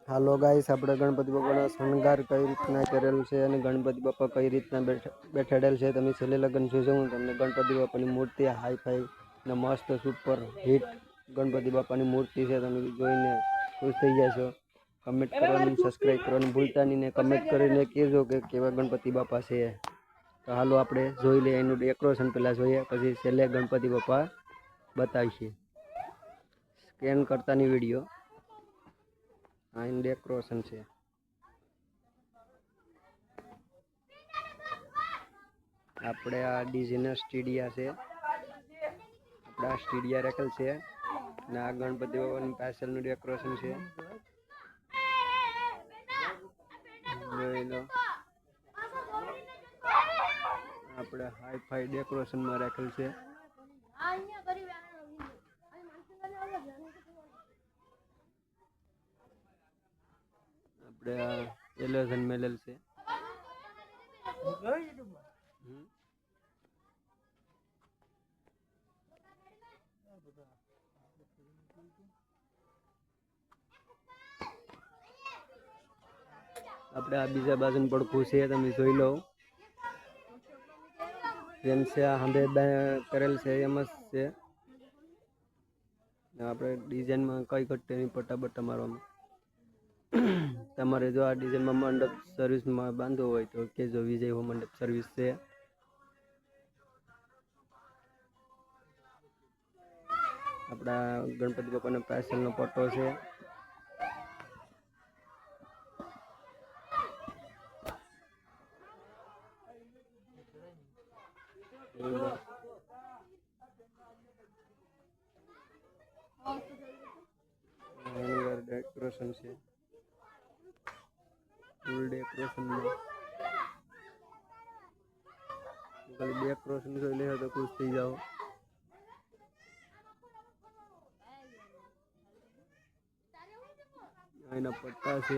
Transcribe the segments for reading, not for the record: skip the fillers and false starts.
હાલો guys, આપણે ગણપતિ બાપાનો શણગાર કઈ રીતના કરેલ છે અને ગણપતિ બાપા કઈ રીતના બેઠેડેલ છે તમે છેલ્લે લગન જોજો. હું તમને ગણપતિ બાપાની મૂર્તિ હાઈફાઈ ને મસ્ત સુપર હિટ ગણપતિ બાપાની મૂર્તિ છે. તમે જોઈને ખુશ થઈ જશો. કમેન્ટ કરવાનું, સબસ્ક્રાઈબ કરવાનું ભૂલતા નહીં ને કમેન્ટ કરીને કહેજો કે કેવા ગણપતિ બાપા છે. તો હાલો આપણે જોઈ લઈએ એનું ડેકોરેશન પહેલાં જોઈએ, પછી છેલ્લે ગણપતિ બાપા બતાવીએ. સ્કેન કરતાની વિડીયો આ ડેકોરેશન છે. આપણે આ ડીઝીના સ્ટીડિયા છે, આપણે આ સ્ટીડિયા રેખલ છે ને આ ગણપતિ બાપાની પાછળનું ડેકોરેશન છે. જોઈ લો, આપણે હાઈફાઈ ડેકોરેશનમાં રાખેલ છે. આપણે આ એલેઝન મેલેલ છે. આપણે આ બીજા બાજુનું પડખું છે, તમે જોઈ લો. એમ છે આ સાંભે કરેલ છે એમ જ છે. આપણે ડિઝાઇનમાં કઈ ઘટે નહીં, પટ્ટા બટ્ટા મારવામાં. તમારે જો આ ડિઝાઇનમાં મંડપ સર્વિસમાં બાંધવો હોય તો કેજો, વિજય હો મંડપ સર્વિસ છે. આપણા ગણપતિ બાપાનો પાછળનો ફોટો છે. ડેકોરેશન છે, ફૂલ ડેકોરેશનમાં ડેકોરેશન જોઈ લે તો ખુશ થઈ જાઓ. એના પટ્ટા છે.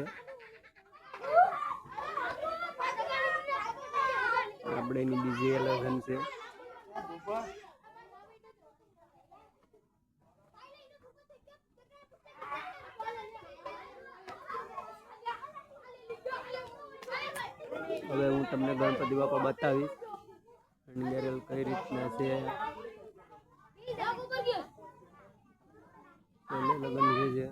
આપણે એની બીજી એલેઝન છે. હવે હું તમને ગણપતિ બાપા બતાવીશ શણગારેલ કઈ રીતના છે. લગન છે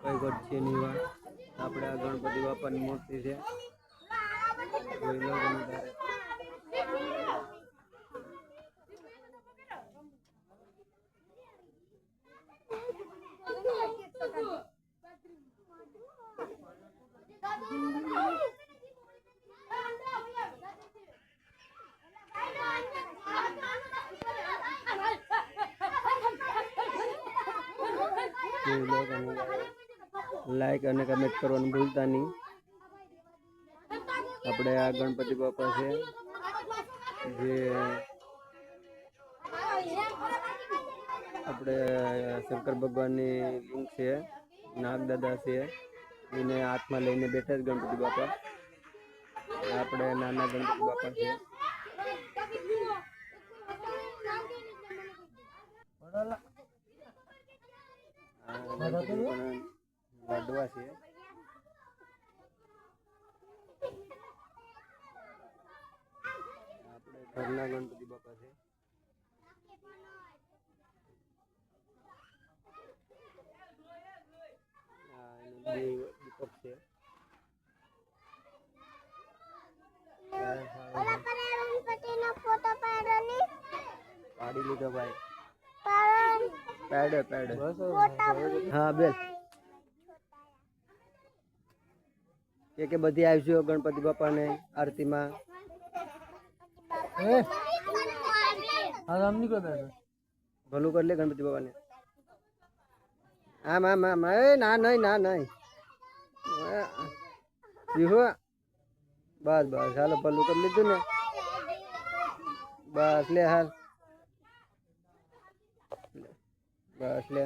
કઈ ઘટ છે નહીં. આપણે આ ગણપતિ બાપાની મૂર્તિ છે, જોઈ લો તમે તારે. લાઈક અને કમેન્ટ કરવાનું ભૂલતા નહીં. આપણે આ ગણપતિ બાપા છે જે આપણે શંકર ભગવાનની લિંક છે, નાગદાદા છે, એને હાથમાં લઈને બેઠા જ ગણપતિ બાપા. આપણે નાના ગણપતિ બાપા છે. લાડવા છે. આપણે ઘરના ગણપતિ બાપા છે. દીપક છે. પાડી લીધો ભાઈ. પેડ હા બેન કે બધી આવજો ગણપતિ બાપાને આરતીમાં. ભલું કરી લે ગણપતિ બાપાને. આમ આમ આમ ના નહીં ના નહીં. બસ બસ હાલો, ભલું કરી લીધું ને. બસ લે હાલ, બસ લે.